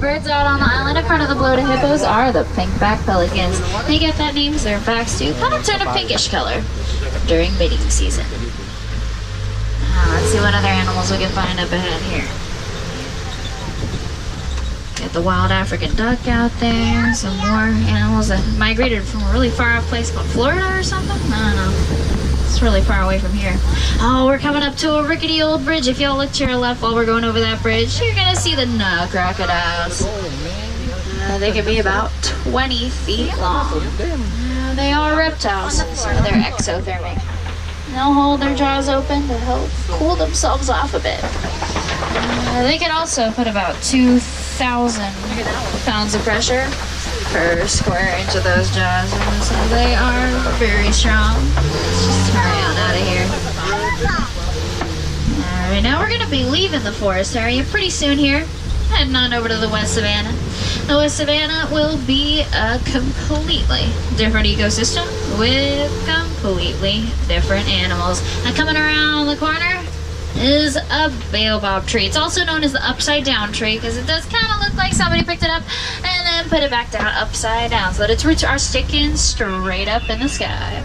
birds out on the island in front of the bloated hippos are the pink-backed pelicans. They get that name because their backs do kind of turn a pinkish color during mating season. Let's see what other animals we can find up ahead here. Got the wild African duck out there. Some more animals that migrated from a really far off place called Florida or something. I don't know. It's really far away from here. Oh, we're coming up to a rickety old bridge. If y'all look to your left while we're going over that bridge, you're gonna see the Nile crocodiles. They can be about 20 feet long. They are reptiles, so they're exothermic. They'll hold their jaws open to help cool themselves off a bit. They can also put about 2,000 pounds of pressure per square inch of those jaws, so they are very strong. Let's just hurry on out of here. Alright, now we're going to be leaving the forest area pretty soon here, heading on over to the West Savannah. The West Savannah will be a completely different ecosystem with completely different animals. And coming around the corner is a baobab tree. It's also known as the upside down tree because it does kind of look like somebody picked it up and then put it back down upside down so that its roots are sticking straight up in the sky.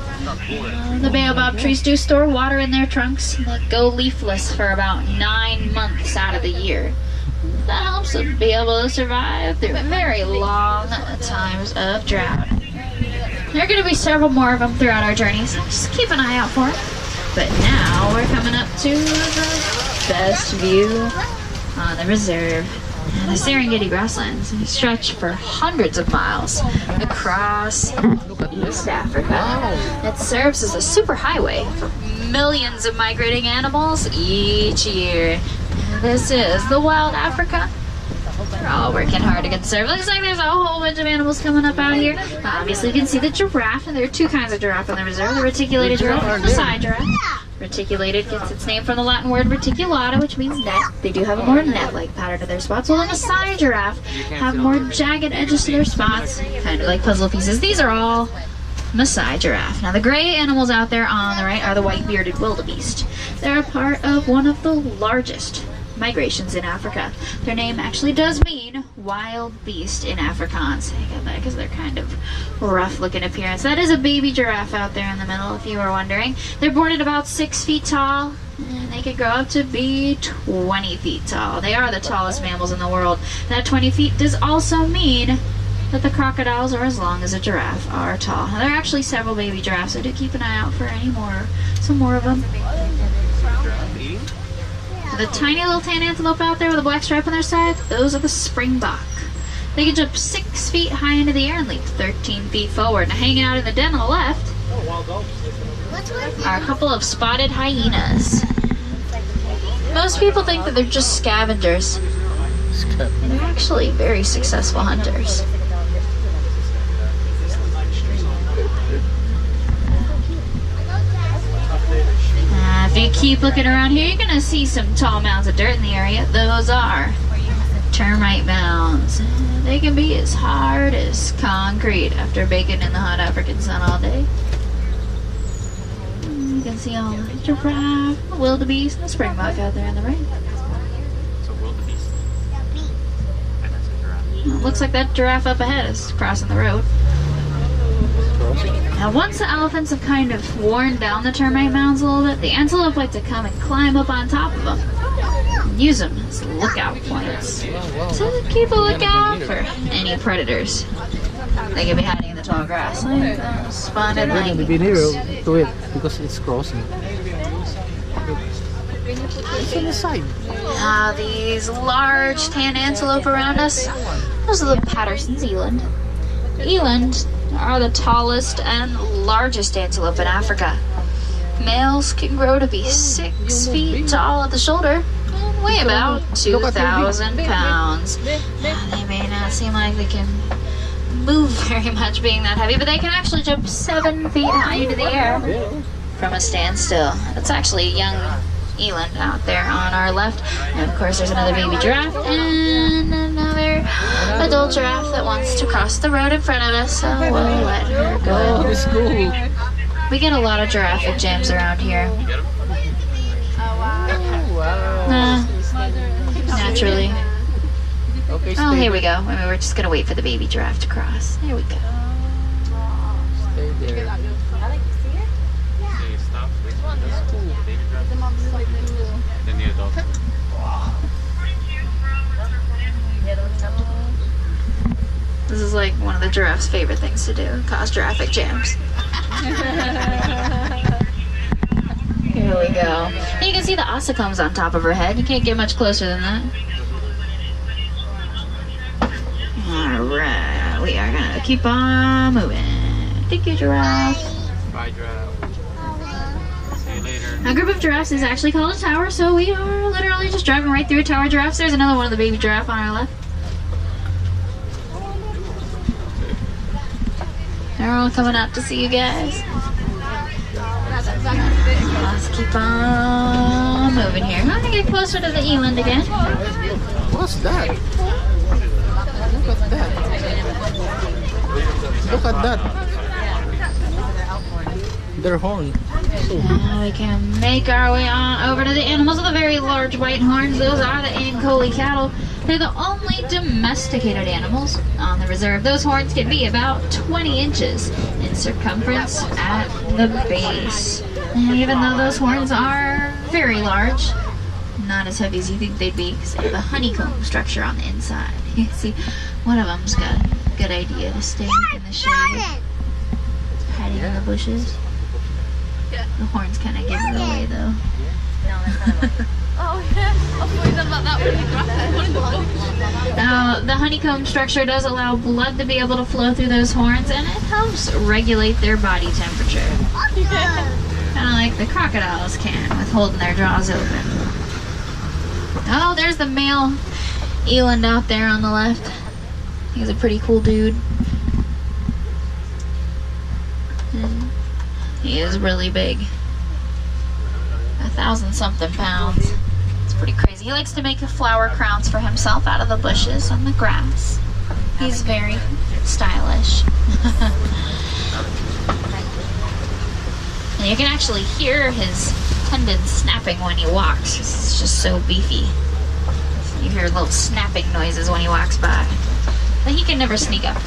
The baobab trees do store water in their trunks that go leafless for about 9 months out of the year. That helps them be able to survive through very long times of drought. There are going to be several more of them throughout our journey, so just keep an eye out for them. But now we're coming up to the best view on the reserve. The Serengeti grasslands stretch for hundreds of miles across East Africa. It serves as a superhighway for millions of migrating animals each year. This is the wild Africa. They're all working hard to conserve. Looks like there's a whole bunch of animals coming up out here. Obviously, you can see the giraffe, and there are two kinds of giraffe in the reserve: the reticulated giraffe and the Maasai giraffe. Reticulated gets its name from the Latin word reticulata, which means net. They do have a more net-like pattern to their spots, while the Maasai giraffe have more jagged edges to their spots, kind of like puzzle pieces. These are all Maasai giraffe. Now, the gray animals out there on the right are the white-bearded wildebeest. They're a part of one of the largest migrations in Africa. Their name actually does mean wild beast in Afrikaans. I got that because they're kind of rough looking appearance. That is a baby giraffe out there in the middle, if you were wondering. They're born at about 6 feet tall, and they could grow up to be 20 feet tall. They are the tallest mammals in the world. That 20 feet does also mean that the crocodiles are as long as a giraffe are tall. Now, there are actually several baby giraffes, so do keep an eye out for some more of them. The tiny little tan antelope out there with a black stripe on their side, those are the springbok. They can jump 6 feet high into the air and leap 13 feet forward. Now, hanging out in the den on the left are a couple of spotted hyenas. Most people think that they're just scavengers. They're actually very successful hunters. If you keep looking around here, you're going to see some tall mounds of dirt in the area. Those are termite mounds. They can be as hard as concrete after baking in the hot African sun all day. You can see all the giraffe, the wildebeest, and the springbok out there on the right. Well, it looks like that giraffe up ahead is crossing the road. Now, once the elephants have kind of worn down the termite mounds a little bit, the antelope like to come and climb up on top of them and use them as lookout points to keep a lookout for any predators. They can be hiding in the tall grass like those spotted lions. Be near to it because it's crossing. It's on the side. Now, these large tan antelope around us, those are the Patterson's eland. Eland are the tallest and largest antelope in Africa. Males can grow to be 6 feet tall at the shoulder and weigh about 2,000 pounds. They may not seem like they can move very much being that heavy, but they can actually jump 7 feet high into the air from a standstill. That's actually a young eland out there on our left. And of course there's another baby giraffe and another adult giraffe that wants to cross the road in front of us, so we'll let her go. We get a lot of giraffe jams around here. Naturally. Okay, Oh, stay here we there. go. We're just gonna wait for the baby giraffe to cross. Here we go. Stay there. Okay, stop. That's cool. Baby drop. Then the adult. This is like one of the giraffe's favorite things to do, cause giraffic jams. Here we go. And you can see the ossicombs on top of her head. You can't get much closer than that. Alright, we are gonna keep on moving. Thank you, giraffe. Bye, giraffe. See you later. A group of giraffes is actually called a tower, so we are literally just driving right through a tower of giraffes. There's another one of the baby giraffe on our left. They're all coming up to see you guys. Let's keep on moving here. I'm gonna get closer to the eland again. What's that? Look at that. Look at that. Their horn. Now we can make our way on over to the animals with the very large white horns. Those are the Ankole cattle. They're the only domesticated animals on the reserve. Those horns can be about 20 inches in circumference at the base. And even though those horns are very large, not as heavy as you think they'd be, because they have a honeycomb structure on the inside. You can see one of them's got a good idea to stay in the shade, hiding in the bushes. The horns kind of give it away though. Now, the honeycomb structure does allow blood to be able to flow through those horns, and it helps regulate their body temperature. Kind of like the crocodiles can with holding their jaws open. Oh, there's the male eland out there on the left. He's a pretty cool dude. And he is really big. 1,000-something pounds. It's pretty crazy. He likes to make flower crowns for himself out of the bushes and the grass. He's very stylish. And you can actually hear his tendons snapping when he walks. He's just so beefy. You hear little snapping noises when he walks by. But he can never sneak up.